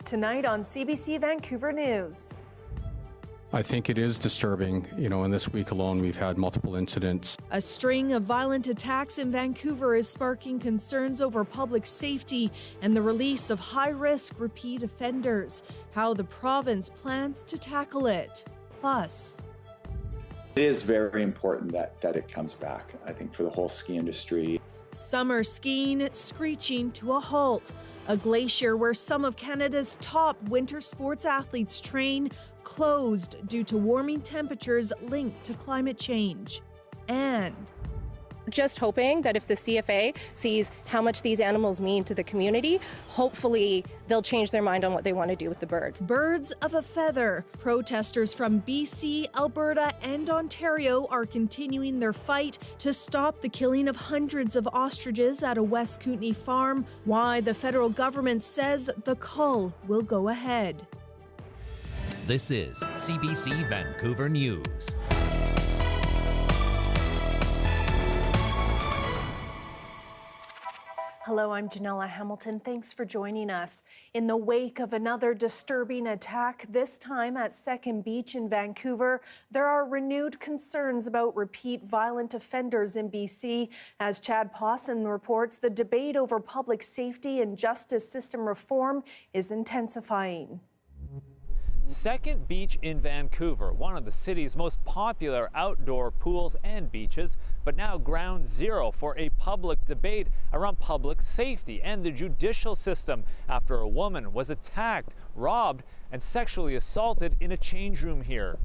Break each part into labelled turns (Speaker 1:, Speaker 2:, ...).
Speaker 1: Tonight on CBC Vancouver News.
Speaker 2: I think it is disturbing. In this week alone, we've had multiple incidents.
Speaker 3: A string of violent attacks in Vancouver is sparking concerns over public safety and the release of high-risk repeat offenders. How the province plans to tackle it. Plus,
Speaker 4: it is very important that it comes back, I think, for the whole ski industry.
Speaker 3: Summer skiing screeching to a halt. A glacier where some of Canada's top winter sports athletes train closed due to warming temperatures linked to climate change. And
Speaker 5: just hoping that if the CFA sees how much these animals mean to the community, hopefully they'll change their mind on what they want to do with the birds.
Speaker 3: Birds of a feather. Protesters from BC, Alberta, and Ontario are continuing their fight to stop the killing of hundreds of ostriches at a West Kootenay farm. Why the federal government says the cull will go ahead.
Speaker 6: This is CBC Vancouver News.
Speaker 1: Hello, I'm Janella Hamilton. Thanks for joining us. In the wake of another disturbing attack, this time at Second Beach in Vancouver, there are renewed concerns about repeat violent offenders in BC. As Chad Pawson reports, the debate over public safety and justice system reform is intensifying.
Speaker 7: Second Beach in Vancouver, one of the city's most popular outdoor pools and beaches, but now ground zero for a public debate around public safety and the judicial system after a woman was attacked, robbed, and sexually assaulted in a change room here.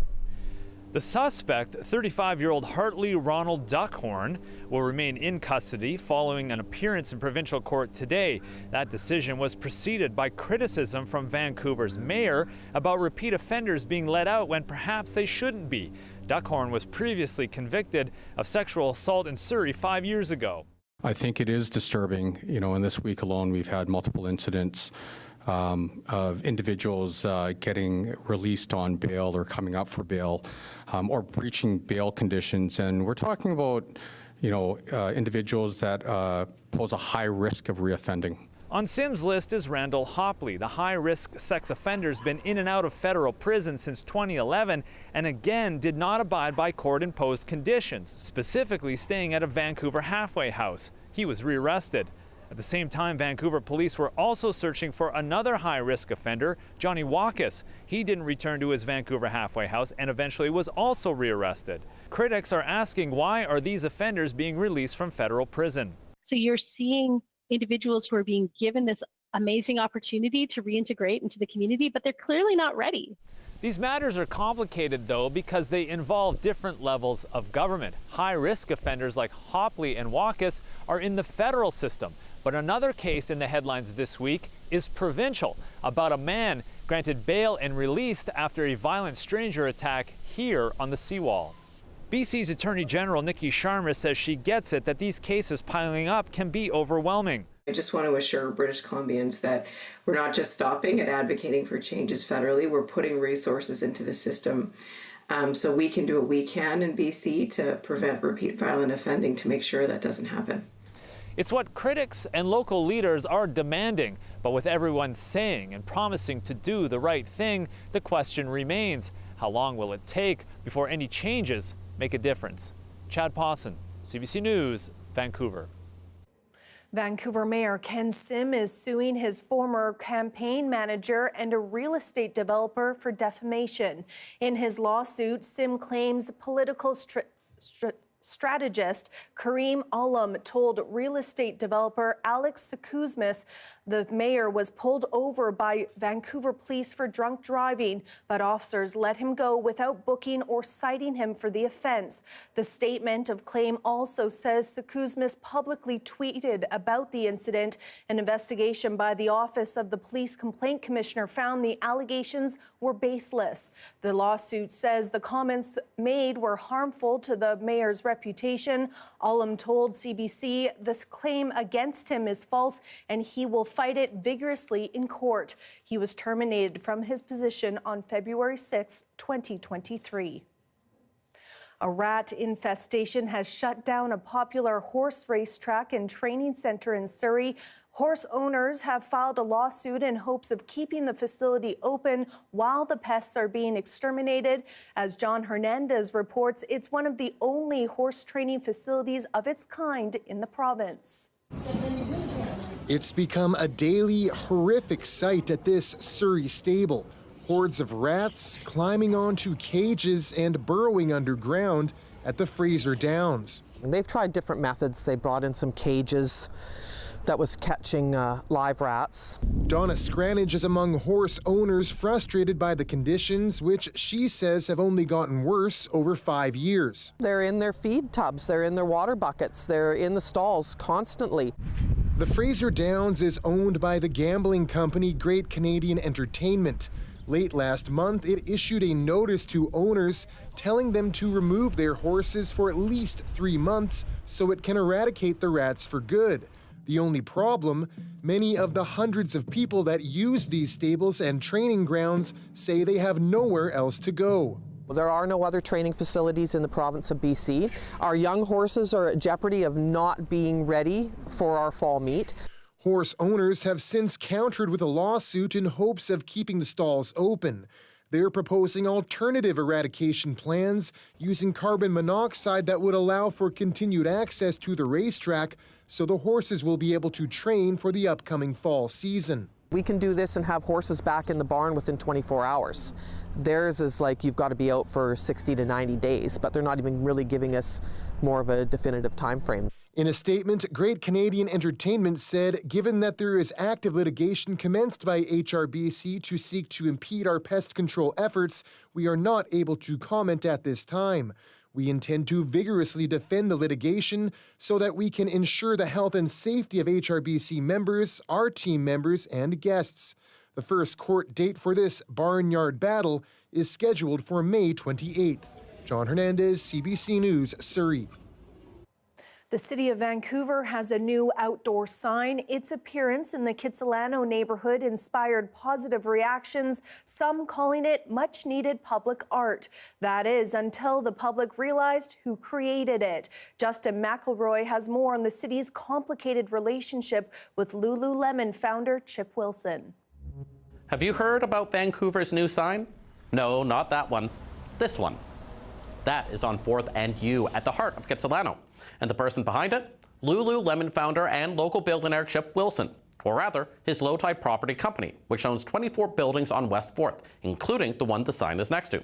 Speaker 7: The suspect, 35-year-old Hartley Ronald Duckhorn, will remain in custody following an appearance in provincial court today. That decision was preceded by criticism from Vancouver's mayor about repeat offenders being let out when perhaps they shouldn't be. Duckhorn was previously convicted of sexual assault in Surrey 5 years ago.
Speaker 2: I think it is disturbing. In this week alone, we've had multiple incidents of individuals getting released on bail or coming up for bail or breaching bail conditions. And we're talking about, individuals that pose a high risk of reoffending.
Speaker 7: On Sim's list is Randall Hopley. The high-risk sex offender's been in and out of federal prison since 2011 and again did not abide by court-imposed conditions, specifically staying at a Vancouver halfway house. He was rearrested. At the same time, Vancouver police were also searching for another high-risk offender, Johnny Walkus. He didn't return to his Vancouver halfway house and eventually was also rearrested. Critics are asking, why are these offenders being released from federal prison?
Speaker 8: So you're seeing individuals who are being given this amazing opportunity to reintegrate into the community, but they're clearly not ready.
Speaker 7: These matters are complicated, though, because they involve different levels of government. High-risk offenders like Hopley and Walkus are in the federal system. But another case in the headlines this week is provincial, about a man granted bail and released after a violent stranger attack here on the seawall. BC's Attorney General Nikki Sharma says she gets it that these cases piling up can be overwhelming.
Speaker 9: I just want to assure British Columbians that we're not just stopping at advocating for changes federally, we're putting resources into the system so we can do what we can in BC to prevent repeat violent offending, to make sure that doesn't happen.
Speaker 7: It's what critics and local leaders are demanding, but with everyone saying and promising to do the right thing, the question remains, how long will it take before any changes make a difference? Chad Pawson, CBC News, Vancouver.
Speaker 1: Vancouver Mayor Ken Sim is suing his former campaign manager and a real estate developer for defamation. In his lawsuit, Sim claims political strategist Kareem Alam told real estate developer Alex Sakuzmis the mayor was pulled over by Vancouver police for drunk driving, but officers let him go without booking or citing him for the offense. The statement of claim also says Sakuzmis publicly tweeted about the incident. An investigation by the Office of the Police Complaint Commissioner found the allegations were baseless. The lawsuit says the comments made were harmful to the mayor's reputation. Alam told CBC this claim against him is false and he will fight it vigorously in court. He was terminated from his position on February 6, 2023. A rat infestation has shut down a popular horse racetrack and training center in Surrey. Horse owners have filed a lawsuit in hopes of keeping the facility open while the pests are being exterminated. As John Hernandez reports, it's one of the only horse training facilities of its kind in the province.
Speaker 10: It's become a daily horrific sight at this Surrey stable. Hordes of rats climbing onto cages and burrowing underground at the Fraser Downs.
Speaker 11: They've tried different methods. They brought in some cages that was catching live rats.
Speaker 10: Donna Scranage is among horse owners frustrated by the conditions, which she says have only gotten worse over 5 years.
Speaker 11: They're in their feed tubs, they're in their water buckets, they're in the stalls constantly.
Speaker 10: The Fraser Downs is owned by the gambling company Great Canadian Entertainment. Late last month, it issued a notice to owners telling them to remove their horses for at least 3 months so it can eradicate the rats for good. The only problem, many of the hundreds of people that use these stables and training grounds say they have nowhere else to go.
Speaker 11: There are no other training facilities in the province of BC. Our young horses are at jeopardy of not being ready for our fall meet.
Speaker 10: Horse owners have since countered with a lawsuit in hopes of keeping the stalls open. They're proposing alternative eradication plans using carbon monoxide that would allow for continued access to the racetrack so the horses will be able to train for the upcoming fall season.
Speaker 11: We can do this and have horses back in the barn within 24 hours. Theirs is like you've got to be out for 60 to 90 days, but they're not even really giving us more of a definitive time frame.
Speaker 10: In a statement, Great Canadian Entertainment said, given that there is active litigation commenced by HRBC to seek to impede our pest control efforts, we are not able to comment at this time. We intend to vigorously defend the litigation so that we can ensure the health and safety of HRBC members, our team members, and guests. The first court date for this barnyard battle is scheduled for May 28th. John Hernandez, CBC News, Surrey.
Speaker 1: The City of Vancouver has a new outdoor sign. Its appearance in the Kitsilano neighborhood inspired positive reactions, some calling it much-needed public art. That is, until the public realized who created it. Justin McElroy has more on the city's complicated relationship with Lululemon founder Chip Wilson.
Speaker 12: Have you heard about Vancouver's new sign? No, not that one. This one. That is on 4th and U at the heart of Kitsilano. And the person behind it? Lululemon founder and local billionaire Chip Wilson, or rather, his Low Tide Property Company, which owns 24 buildings on West 4th, including the one the sign is next to.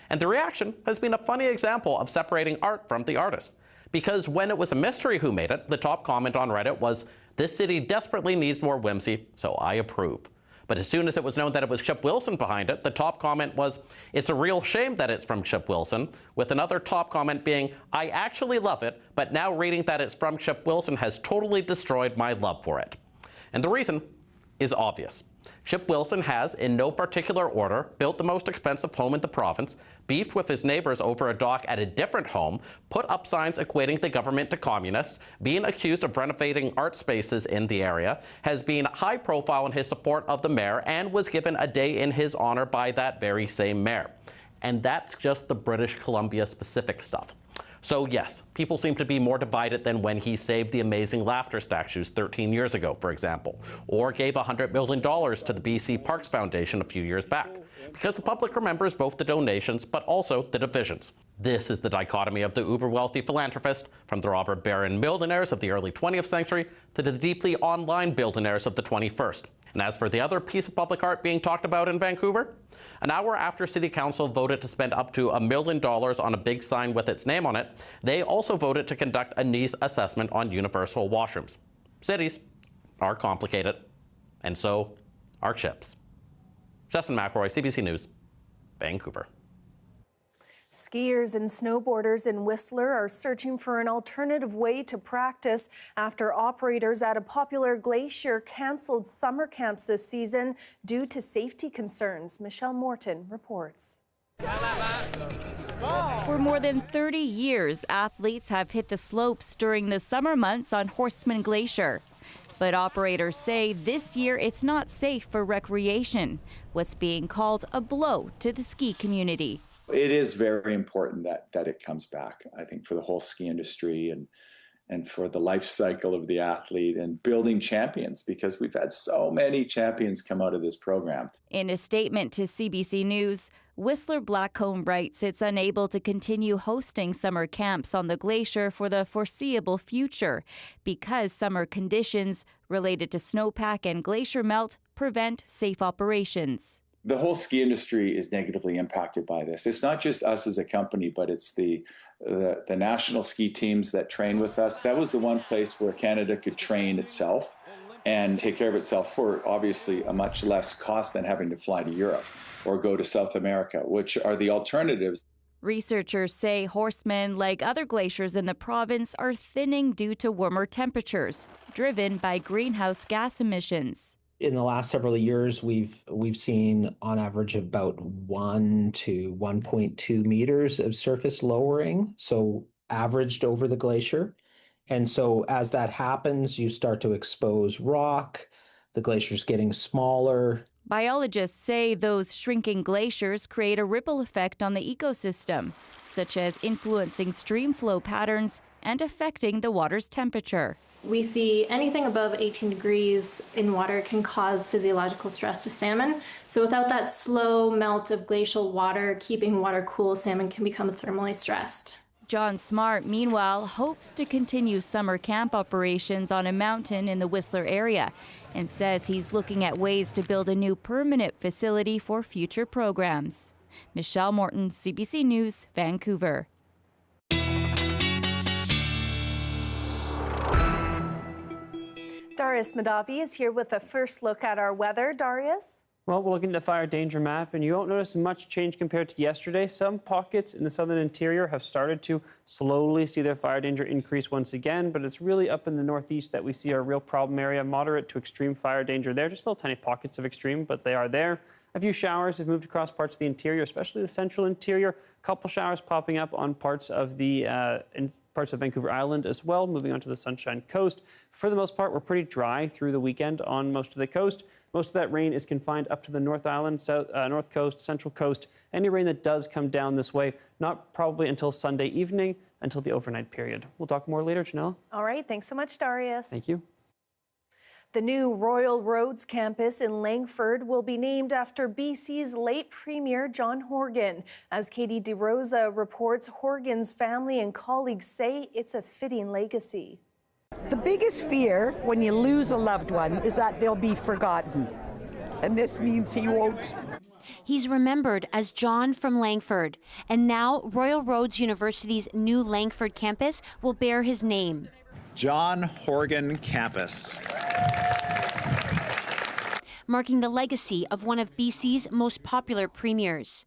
Speaker 12: And the reaction has been a funny example of separating art from the artist. Because when it was a mystery who made it, the top comment on Reddit was, "This city desperately needs more whimsy, so I approve." But as soon as it was known that it was Chip Wilson behind it, the top comment was, "It's a real shame that it's from Chip Wilson," with another top comment being, "I actually love it, but now reading that it's from Chip Wilson has totally destroyed my love for it." And the reason is obvious. Chip Wilson has, in no particular order, built the most expensive home in the province, beefed with his neighbors over a dock at a different home, put up signs equating the government to communists, being accused of renovating art spaces in the area, has been high profile in his support of the mayor, and was given a day in his honor by that very same mayor. And that's just the British Columbia specific stuff. So yes, people seem to be more divided than when he saved the amazing laughter statues 13 years ago, for example, or gave $100 million to the BC Parks Foundation a few years back, because the public remembers both the donations but also the divisions. This is the dichotomy of the uber-wealthy philanthropist, from the robber baron millionaires of the early 20th century to the deeply online billionaires of the 21st. And as for the other piece of public art being talked about in Vancouver, an hour after City Council voted to spend up to $1 million on a big sign with its name on it, they also voted to conduct a needs assessment on universal washrooms. Cities are complicated, and so are chips. Justin McElroy, CBC News, Vancouver.
Speaker 1: Skiers and snowboarders in Whistler are searching for an alternative way to practice after operators at a popular Glacier canceled summer camps this season due to safety concerns. Michelle Morton reports.
Speaker 13: For more than 30 years, athletes have hit the slopes during the summer months on Horstman Glacier. But operators say this year it's not safe for recreation, what's being called a blow to the ski community.
Speaker 4: It is very important that it comes back, I think, for the whole ski industry and for the life cycle of the athlete and building champions, because we've had so many champions come out of this program.
Speaker 13: In a statement to CBC News, Whistler Blackcomb writes it's unable to continue hosting summer camps on the glacier for the foreseeable future because summer conditions related to snowpack and glacier melt prevent safe operations.
Speaker 4: The whole ski industry is negatively impacted by this. It's not just us as a company, but it's the national ski teams that train with us. That was the one place where Canada could train itself and take care of itself for obviously a much less cost than having to fly to Europe or go to South America, which are the alternatives.
Speaker 13: Researchers say horsemen, like other glaciers in the province, are thinning due to warmer temperatures, driven by greenhouse gas emissions.
Speaker 14: In the last several years, we've seen on average about 1 to 1.2 meters of surface lowering, so averaged over the glacier. And so as that happens, you start to expose rock, the glacier's getting smaller.
Speaker 13: Biologists say those shrinking glaciers create a ripple effect on the ecosystem, such as influencing stream flow patterns and affecting the water's temperature.
Speaker 15: We see anything above 18 degrees in water can cause physiological stress to salmon. So without that slow melt of glacial water keeping water cool, salmon can become thermally stressed.
Speaker 13: John Smart, meanwhile, hopes to continue summer camp operations on a mountain in the Whistler area and says he's looking at ways to build a new permanent facility for future programs. Michelle Morton, CBC News, Vancouver.
Speaker 1: Darius Madavi is here with a first look at our weather. Darius?
Speaker 16: Well, we're looking at the fire danger map, and you won't notice much change compared to yesterday. Some pockets in the southern interior have started to slowly see their fire danger increase once again, but it's really up in the northeast that we see our real problem area, moderate to extreme fire danger there. Just little tiny pockets of extreme, but they are there. A few showers have moved across parts of the interior, especially the central interior. A couple showers popping up on parts of parts of Vancouver Island as well, moving onto the Sunshine Coast. For the most part, we're pretty dry through the weekend on most of the coast. Most of that rain is confined up to the North Island, North Coast, Central Coast. Any rain that does come down this way, not probably until Sunday evening, until the overnight period. We'll talk more later, Janella.
Speaker 1: All right, thanks so much, Darius.
Speaker 16: Thank you.
Speaker 1: The new Royal Roads campus in Langford will be named after BC's late Premier John Horgan. As Katie DeRosa reports, Horgan's family and colleagues say it's a fitting legacy.
Speaker 17: The biggest fear when you lose a loved one is that they'll be forgotten. And this means he won't.
Speaker 18: He's remembered as John from Langford. And now Royal Roads University's new Langford campus will bear his name.
Speaker 19: John Horgan Campus.
Speaker 18: Marking the legacy of one of BC's most popular premiers.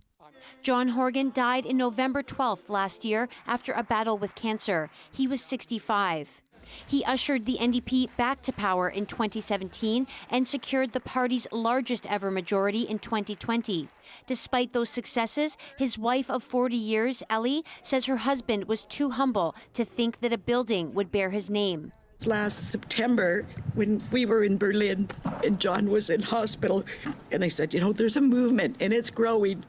Speaker 18: John Horgan died in November 12th last year after a battle with cancer. He was 65. He ushered the NDP back to power in 2017 and secured the party's largest ever majority in 2020. Despite those successes, his wife of 40 years, Ellie, says her husband was too humble to think that a building would bear his name.
Speaker 17: Last September, when we were in Berlin and John was in hospital, and I said, you know, there's a movement and it's growing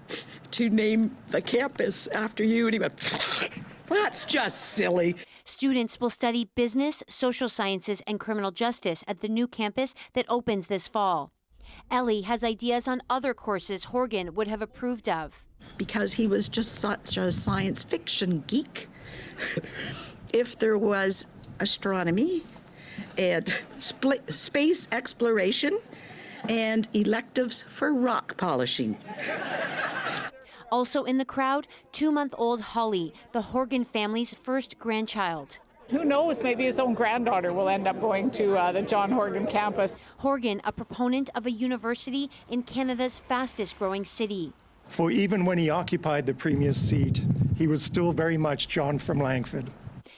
Speaker 17: to name the campus after you. And he went, that's just silly.
Speaker 18: Students will study business, social sciences, and criminal justice at the new campus that opens this fall. Ellie has ideas on other courses Horgan would have approved of.
Speaker 17: Because he was just such a science fiction geek. If there was astronomy and space exploration and electives for rock polishing.
Speaker 18: Also in the crowd, 2-month-old Holly, the Horgan family's first grandchild.
Speaker 20: Who knows, maybe his own granddaughter will end up going to the John Horgan campus.
Speaker 18: Horgan, a proponent of a university in Canada's fastest growing city.
Speaker 21: For even when he occupied the Premier's seat, he was still very much John from Langford.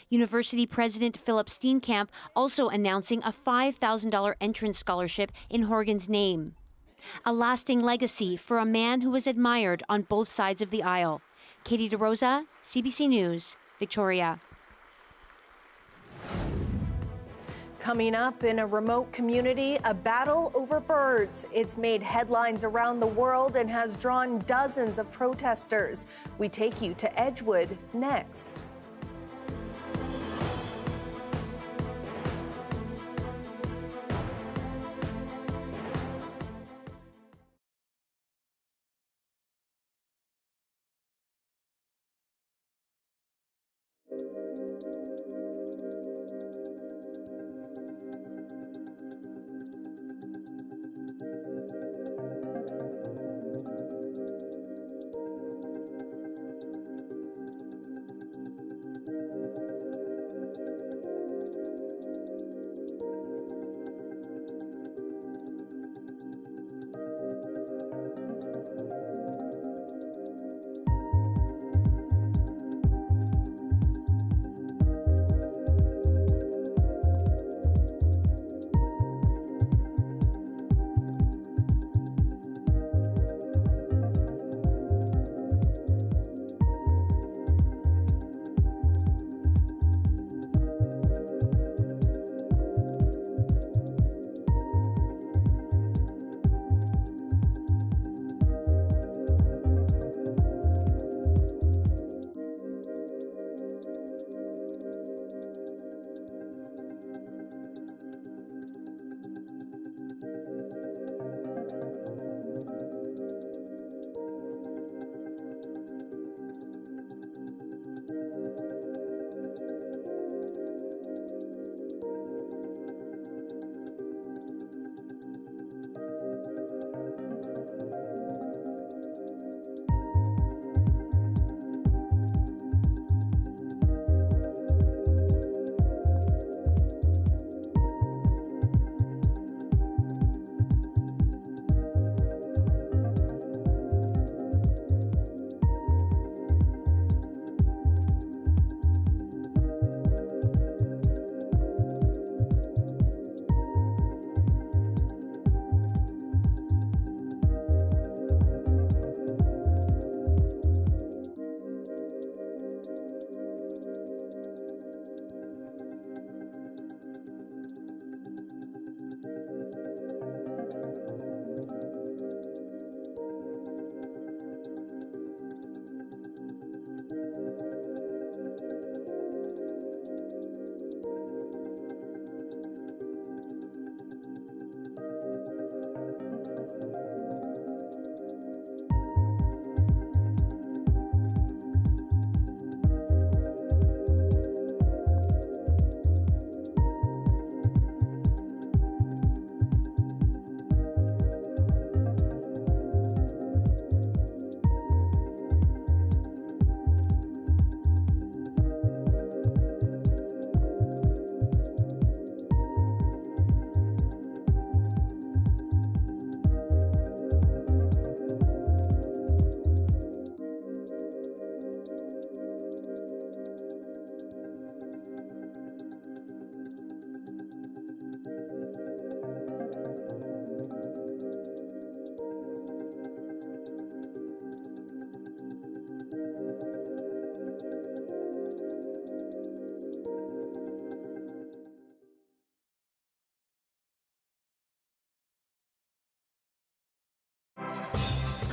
Speaker 18: University President Philip Steenkamp also announcing a $5,000 entrance scholarship in Horgan's name. A lasting legacy for a man who was admired on both sides of the aisle. Katie DeRosa, CBC News, Victoria.
Speaker 1: Coming up, in a remote community, a battle over birds. It's made headlines around the world and has drawn dozens of protesters. We take you to Edgewood next.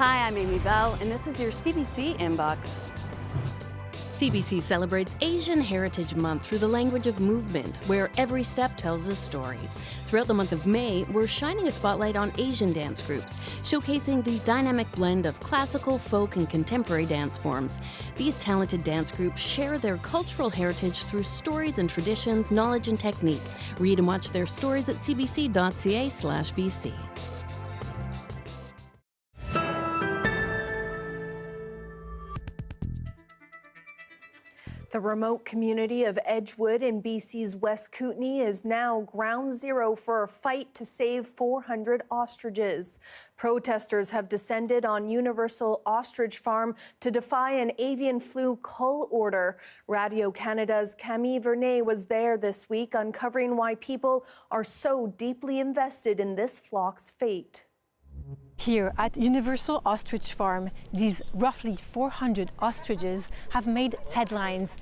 Speaker 5: Hi, I'm Amy Bell, and this is your CBC Inbox. CBC celebrates Asian Heritage Month through the language of movement, where every step tells a story. Throughout the month of May, we're shining a spotlight on Asian dance groups, showcasing the dynamic blend of classical, folk, and contemporary dance forms. These talented dance groups share their cultural heritage through stories and traditions, knowledge, and technique. Read and watch their stories at cbc.ca/bc.
Speaker 1: The remote community of Edgewood in BC's West Kootenay is now ground zero for a fight to save 400 ostriches. Protesters have descended on Universal Ostrich Farm to defy an avian flu cull order. Radio Canada's Camille Vernet was there this week, uncovering why people are so deeply invested in this flock's fate.
Speaker 22: Here at Universal Ostrich Farm, these roughly 400 ostriches have made headlines.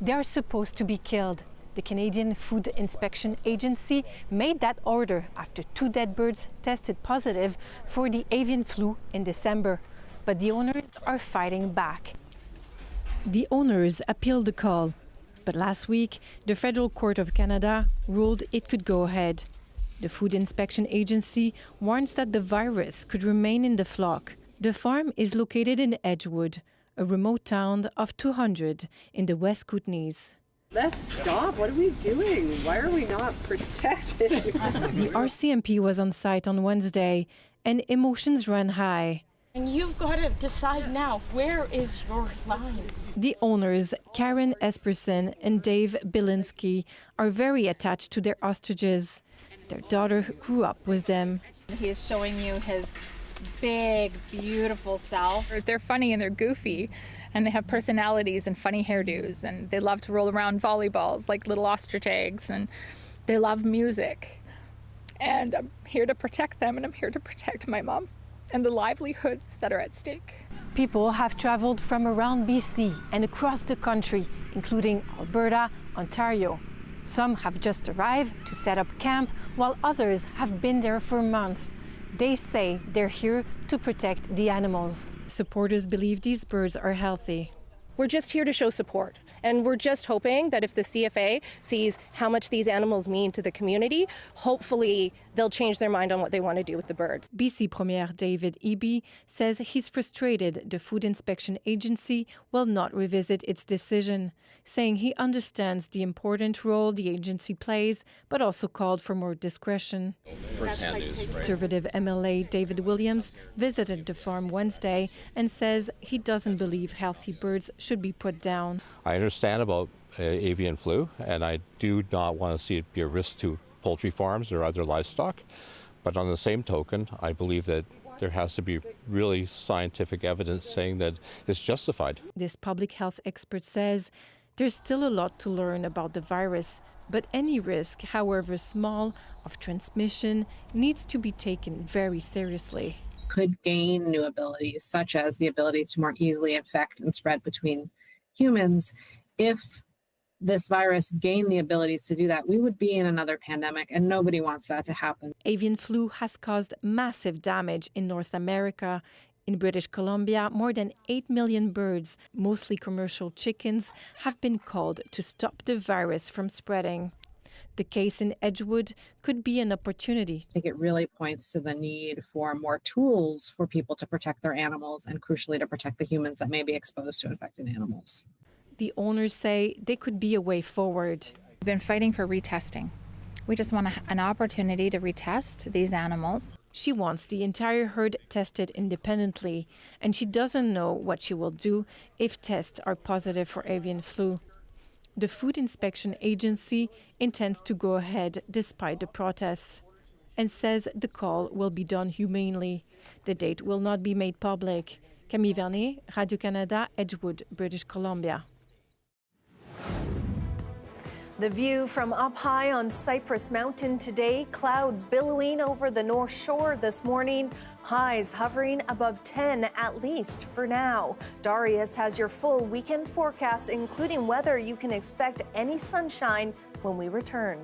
Speaker 22: They are supposed to be killed. The Canadian Food Inspection Agency made that order after 2 dead birds tested positive for the avian flu in December. But the owners are fighting back. The owners appealed the call, but last week, the Federal Court of Canada ruled it could go ahead. The Food Inspection Agency warns that the virus could remain in the flock. The farm is located in Edgewood, a remote town of 200 in the West Kootenays.
Speaker 3: Let's stop. What are we doing? Why are we not protected?
Speaker 22: The RCMP was on site on Wednesday, and emotions ran high.
Speaker 6: And you've got to decide now, where is your line?
Speaker 22: The owners, Karen Esperson and Dave Bilinski, are very attached to their ostriches. Their daughter grew up with them.
Speaker 23: He is showing you his big, beautiful self. They're funny and they're goofy, and they have personalities and funny hairdos, and they love to roll around volleyballs like little ostrich eggs, and they love music. And I'm here to protect them, and I'm here to protect my mom and the livelihoods that are at stake.
Speaker 22: People have traveled from around BC and across the country, including Alberta, Ontario. Some have just arrived to set up camp, while others have been there for months. They say they're here to protect the animals. Supporters believe these birds are healthy.
Speaker 24: We're just here to show support. And we're just hoping that if the CFA sees how much these animals mean to the community, hopefully they'll change their mind on what they want to do with the birds.
Speaker 22: BC Premier David Eby says he's frustrated the Food Inspection Agency will not revisit its decision, saying he understands the important role the agency plays, but also called for more discretion. Conservative MLA David Williams visited the farm Wednesday and says he doesn't believe healthy birds should be put down.
Speaker 25: I understand about avian flu, and I do not want to see it be a risk to poultry farms or other livestock. But on the same token, I believe that there has to be really scientific evidence saying that it's justified.
Speaker 22: This public health expert says there's still a lot to learn about the virus, but any risk, however small, of transmission needs to be taken very seriously.
Speaker 26: Could gain new abilities, such as the ability to more easily infect and spread between humans. If this virus gained the abilities to do that, we would be in another pandemic, and nobody wants that to happen.
Speaker 22: Avian flu has caused massive damage in North America. In British Columbia, more than 8 million birds, mostly commercial chickens, have been culled to stop the virus from spreading. The case in Edgewood could be an opportunity.
Speaker 26: I think it really points to the need for more tools for people to protect their animals, and crucially to protect the humans that may be exposed to infected animals.
Speaker 22: The owners say they could be a way forward.
Speaker 23: We've been fighting for retesting. We just want an opportunity to retest these animals.
Speaker 22: She wants the entire herd tested independently, and she doesn't know what she will do if tests are positive for avian flu. The Food Inspection Agency intends to go ahead despite the protests and says the call will be done humanely. The date will not be made public. Camille Vernet, Radio-Canada, Edgewood, British Columbia.
Speaker 1: The view from up high on Cypress Mountain today, clouds billowing over the North Shore this morning, highs hovering above 10 at least for now. Darius has your full weekend forecast, including whether you can expect any sunshine when we return.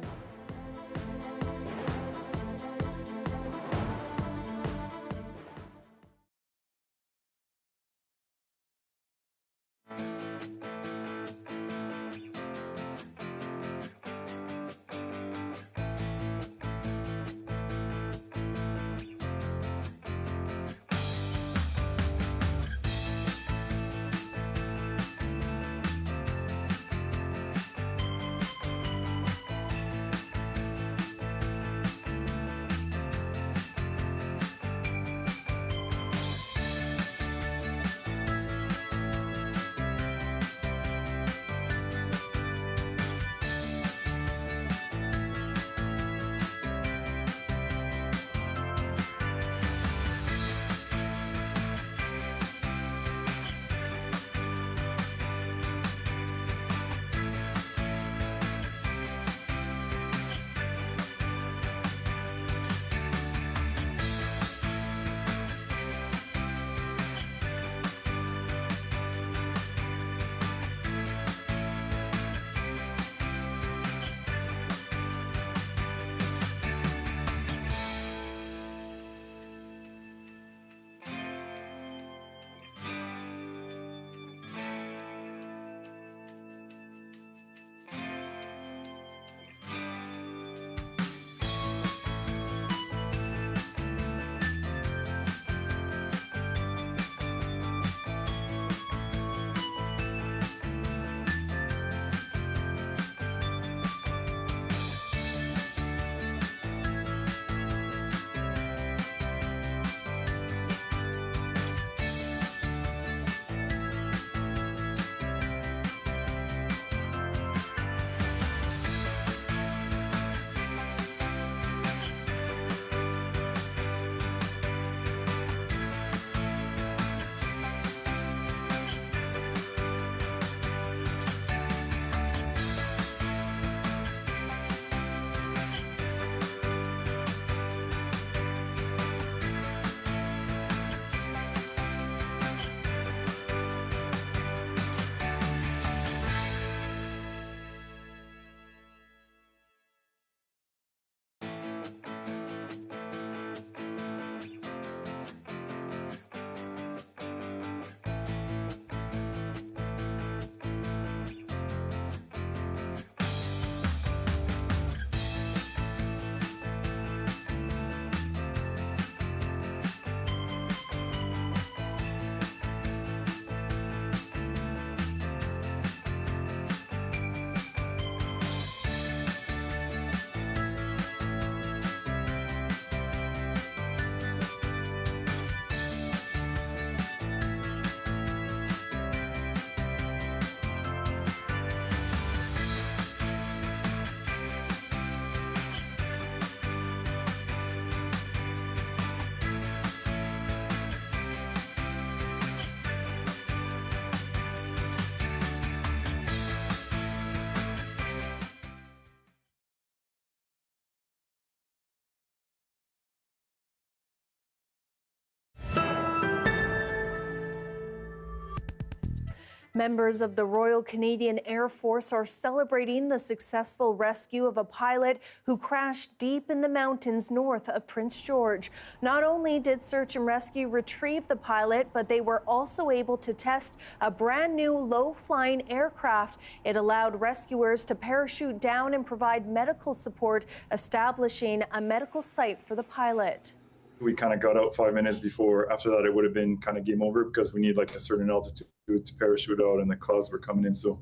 Speaker 1: Members of the Royal Canadian Air Force are celebrating the successful rescue of a pilot who crashed deep in the mountains north of Prince George. Not only did search and rescue retrieve the pilot, but they were also able to test a brand new low-flying aircraft. It allowed rescuers to parachute down and provide medical support, establishing a medical site for the pilot.
Speaker 2: We kind of got out 5 minutes before. After that, it would have been kind of game over because we need like a certain altitude to parachute out, and the clouds were coming in. So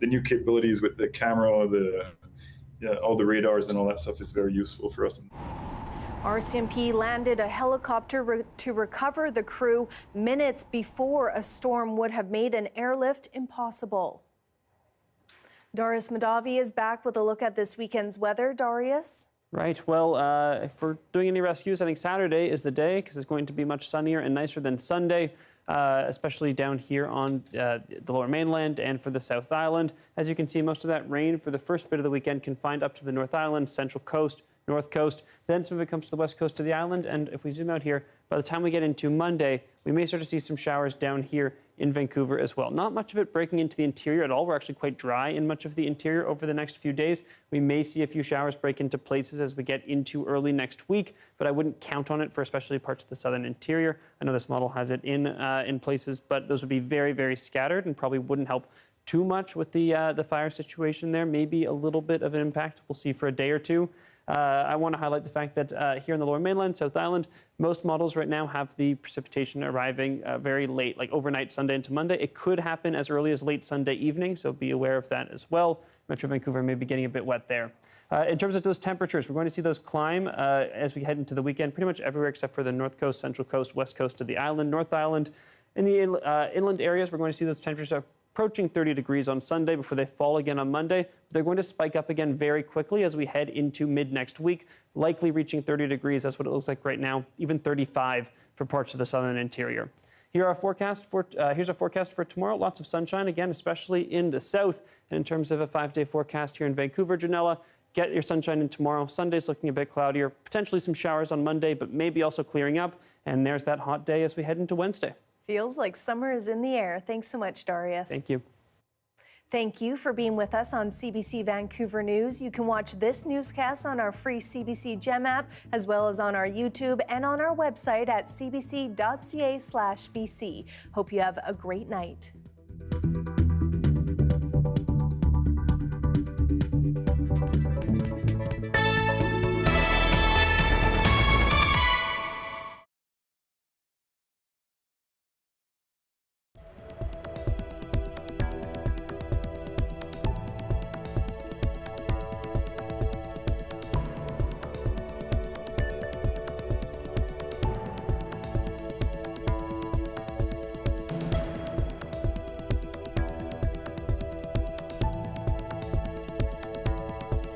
Speaker 2: the new capabilities with the camera, all the radars and all that stuff is very useful for us.
Speaker 1: RCMP landed a helicopter to recover the crew minutes before a storm would have made an airlift impossible. Darius Madavi is back with a look at this weekend's weather. Darius?
Speaker 16: Right. Well, if we're doing any rescues, I think Saturday is the day because it's going to be much sunnier and nicer than Sunday, especially down here on the Lower Mainland and for the South Island. As you can see, most of that rain for the first bit of the weekend confined up to the North Island, Central Coast, North Coast. Then some of it comes to the west coast of the island. And if we zoom out here, by the time we get into Monday, we may start to see some showers down here in Vancouver as well. Not much of it breaking into the interior at all. We're actually quite dry in much of the interior over the next few days. We may see a few showers break into places as we get into early next week, but I wouldn't count on it for especially parts of the southern interior. I know this model has it in places, but those would be very, very scattered and probably wouldn't help too much with the fire situation there. Maybe a little bit of an impact we'll see for a day or two. I want to highlight the fact that here in the Lower Mainland, South Island, most models right now have the precipitation arriving very late, like overnight Sunday into Monday. It could happen as early as late Sunday evening, so be aware of that as well. Metro Vancouver may be getting a bit wet there. In terms of those temperatures, we're going to see those climb as we head into the weekend, pretty much everywhere except for the North Coast, Central Coast, West Coast of the island, North Island. In the inland areas, we're going to see those temperatures approaching 30 degrees on Sunday before they fall again on Monday. They're going to spike up again very quickly as we head into mid next week, likely reaching 30 degrees. That's what it looks like right now, even 35 for parts of the southern interior. Here's our forecast for tomorrow. Lots of sunshine again, especially in the south. And in terms of a 5-day forecast here in Vancouver, Janella, get your sunshine in tomorrow. Sunday's looking a bit cloudier, potentially some showers on Monday, but maybe also clearing up. And there's that hot day as we head into Wednesday.
Speaker 1: Feels like summer is in the air. Thanks so much, Darius.
Speaker 16: Thank you.
Speaker 1: Thank you for being with us on CBC Vancouver News. You can watch this newscast on our free CBC Gem app, as well as on our YouTube and on our website at cbc.ca/BC. Hope you have a great night.